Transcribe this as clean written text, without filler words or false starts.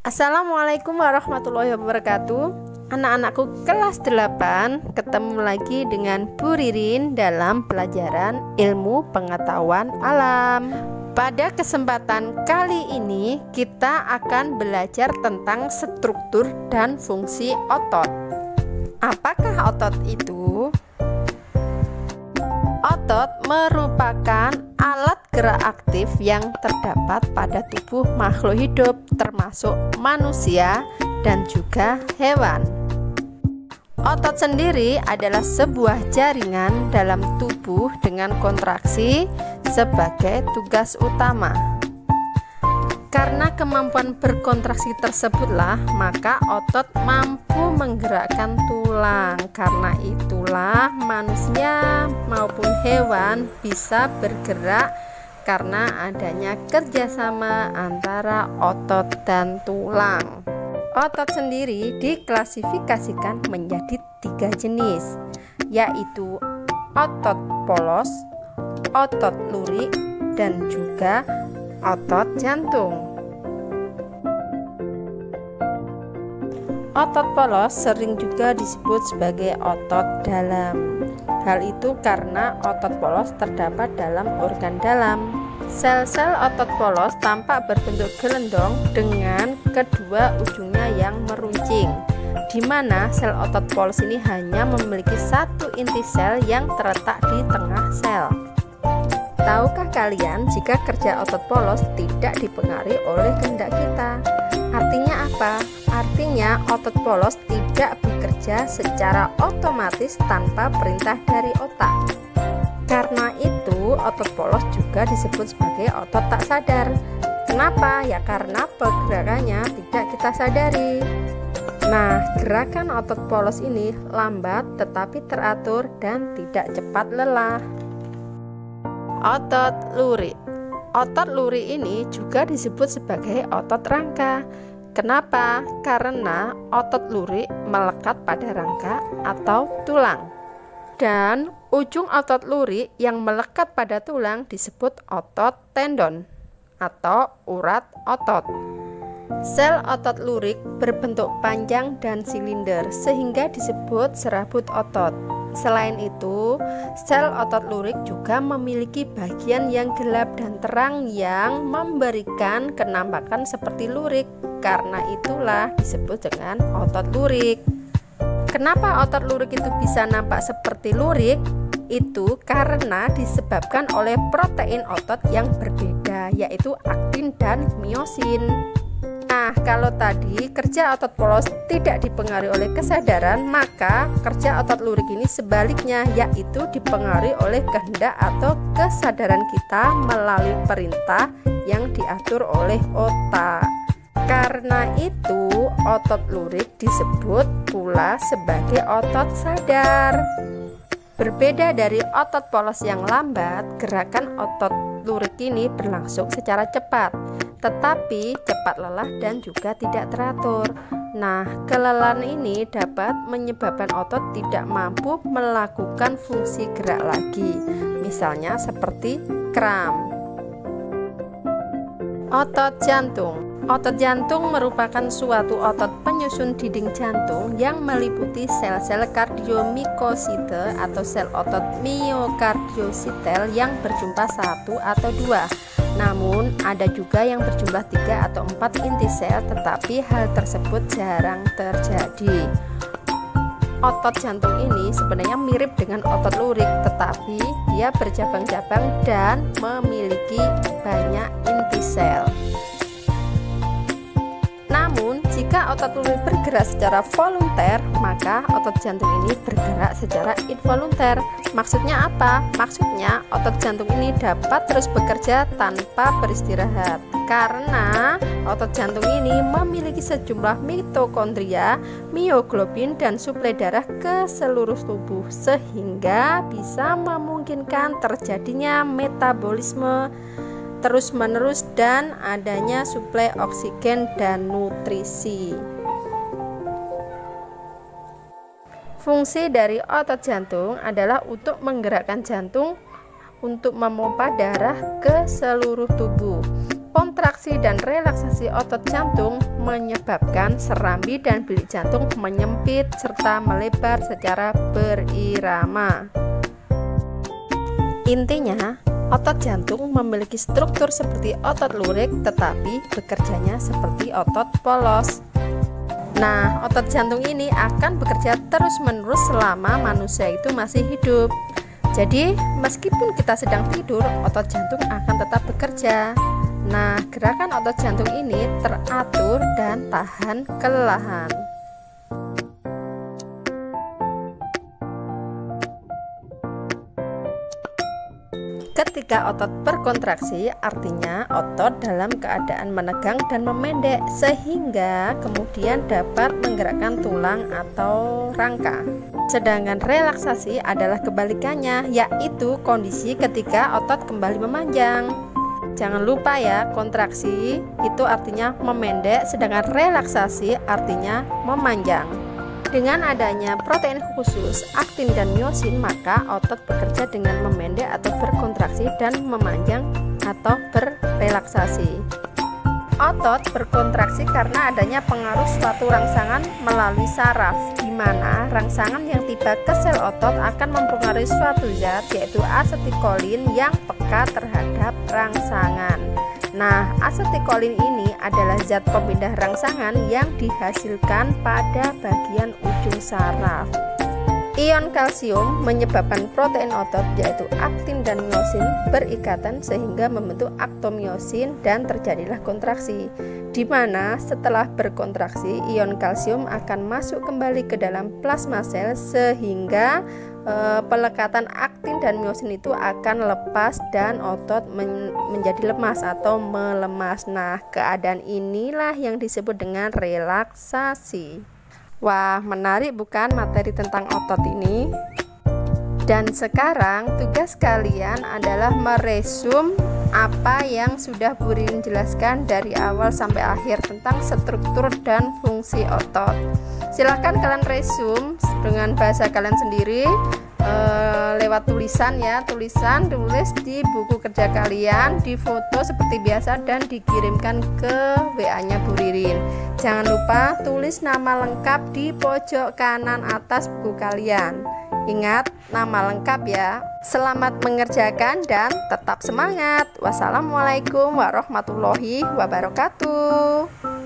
Assalamualaikum warahmatullahi wabarakatuh. Anak-anakku kelas 8, ketemu lagi dengan Bu Ririn dalam pelajaran ilmu pengetahuan alam. Pada kesempatan kali ini kita akan belajar tentang struktur dan fungsi otot. Apakah otot itu? Otot merupakan alat gerak aktif yang terdapat pada tubuh makhluk hidup termasuk manusia dan juga hewan. Otot sendiri adalah sebuah jaringan dalam tubuh dengan kontraksi sebagai tugas utama. Karena kemampuan berkontraksi tersebutlah maka otot mampu menggerakkan tulang. Karena itulah manusia maupun hewan bisa bergerak karena adanya kerjasama antara otot dan tulang. Otot sendiri diklasifikasikan menjadi 3 jenis, yaitu otot polos, otot lurik, dan juga otot jantung. Otot polos sering juga disebut sebagai otot dalam. Hal itu karena otot polos terdapat dalam organ dalam. Sel-sel otot polos tampak berbentuk gelendong dengan kedua ujungnya yang meruncing, di mana sel otot polos ini hanya memiliki satu inti sel yang terletak di tengah sel. Tahukah kalian jika kerja otot polos tidak dipengaruhi oleh kehendak kita? Artinya apa? Artinya otot polos tidak bekerja secara otomatis tanpa perintah dari otak. Karena itu otot polos juga disebut sebagai otot tak sadar. Kenapa? Ya karena pergerakannya tidak kita sadari. Nah, gerakan otot polos ini lambat tetapi teratur dan tidak cepat lelah. Otot lurik. Otot lurik ini juga disebut sebagai otot rangka. Kenapa? Karena otot lurik melekat pada rangka atau tulang. Dan ujung otot lurik yang melekat pada tulang disebut otot tendon atau urat otot. Sel otot lurik berbentuk panjang dan silinder sehingga disebut serabut otot. Selain itu, sel otot lurik juga memiliki bagian yang gelap dan terang yang memberikan kenampakan seperti lurik. Karena itulah disebut dengan otot lurik. Kenapa otot lurik itu bisa nampak seperti lurik? Itu karena disebabkan oleh protein otot yang berbeda, yaitu aktin dan miosin. Nah, kalau tadi kerja otot polos tidak dipengaruhi oleh kesadaran, maka kerja otot lurik ini sebaliknya, yaitu dipengaruhi oleh kehendak atau kesadaran kita melalui perintah yang diatur oleh otak. Karena itu, otot lurik disebut pula sebagai otot sadar. Berbeda dari otot polos yang lambat, gerakan otot lurik ini berlangsung secara cepat, tetapi cepat lelah dan juga tidak teratur. Nah, kelelahan ini dapat menyebabkan otot tidak mampu melakukan fungsi gerak lagi, misalnya seperti kram. Otot jantung. Otot jantung merupakan suatu otot penyusun dinding jantung yang meliputi sel-sel kardiomikosite atau sel otot miokardiositel yang berjumlah 1 atau 2. Namun ada juga yang berjumlah 3 atau 4 inti sel, tetapi hal tersebut jarang terjadi. Otot jantung ini sebenarnya mirip dengan otot lurik, tetapi dia bercabang-cabang dan memiliki banyak inti sel. Namun, jika otot lurik bergerak secara volunter, maka otot jantung ini bergerak secara involunter. Maksudnya apa? Maksudnya otot jantung ini dapat terus bekerja tanpa beristirahat. Karena otot jantung ini memiliki sejumlah mitokondria, mioglobin, dan suplai darah ke seluruh tubuh, sehingga bisa memungkinkan terjadinya metabolisme terus-menerus dan adanya suplai oksigen dan nutrisi. Fungsi dari otot jantung adalah untuk menggerakkan jantung untuk memompa darah ke seluruh tubuh. Kontraksi dan relaksasi otot jantung menyebabkan serambi dan bilik jantung menyempit serta melebar secara berirama. Intinya, otot jantung memiliki struktur seperti otot lurik tetapi bekerjanya seperti otot polos. Nah, otot jantung ini akan bekerja terus-menerus selama manusia itu masih hidup. Jadi, meskipun kita sedang tidur, otot jantung akan tetap bekerja. Nah, gerakan otot jantung ini teratur dan tahan kelelahan. Ketika otot berkontraksi, artinya otot dalam keadaan menegang dan memendek sehingga kemudian dapat menggerakkan tulang atau rangka. Sedangkan relaksasi adalah kebalikannya, yaitu kondisi ketika otot kembali memanjang. Jangan lupa ya, kontraksi itu artinya memendek, sedangkan relaksasi artinya memanjang. Dengan adanya protein khusus, aktin dan miosin, maka otot bekerja dengan memendek atau berkontraksi dan memanjang atau berrelaksasi. Otot berkontraksi karena adanya pengaruh suatu rangsangan melalui saraf, di mana rangsangan yang tiba ke sel otot akan mempengaruhi suatu zat, yaitu asetikolin yang peka terhadap rangsangan. Nah, asetikolin ini adalah zat pemindah rangsangan yang dihasilkan pada bagian ujung saraf. Ion kalsium menyebabkan protein otot yaitu aktin dan miosin berikatan sehingga membentuk aktomiosin dan terjadilah kontraksi, di mana setelah berkontraksi ion kalsium akan masuk kembali ke dalam plasma sel sehingga pelekatan aktin dan miosin itu akan lepas dan otot menjadi lemas atau melemas. Nah, keadaan inilah yang disebut dengan relaksasi. Wah, menarik bukan materi tentang otot ini? Dan sekarang tugas kalian adalah meresum apa yang sudah Bu Ririn jelaskan dari awal sampai akhir tentang struktur dan fungsi otot. Silahkan kalian resum dengan bahasa kalian sendiri lewat tulisan ya, tulis di buku kerja kalian, difoto seperti biasa dan dikirimkan ke WA-nya Bu Ririn. Jangan lupa tulis nama lengkap di pojok kanan atas buku kalian. Ingat nama lengkap ya. Selamat mengerjakan dan tetap semangat. Wassalamualaikum warahmatullahi wabarakatuh.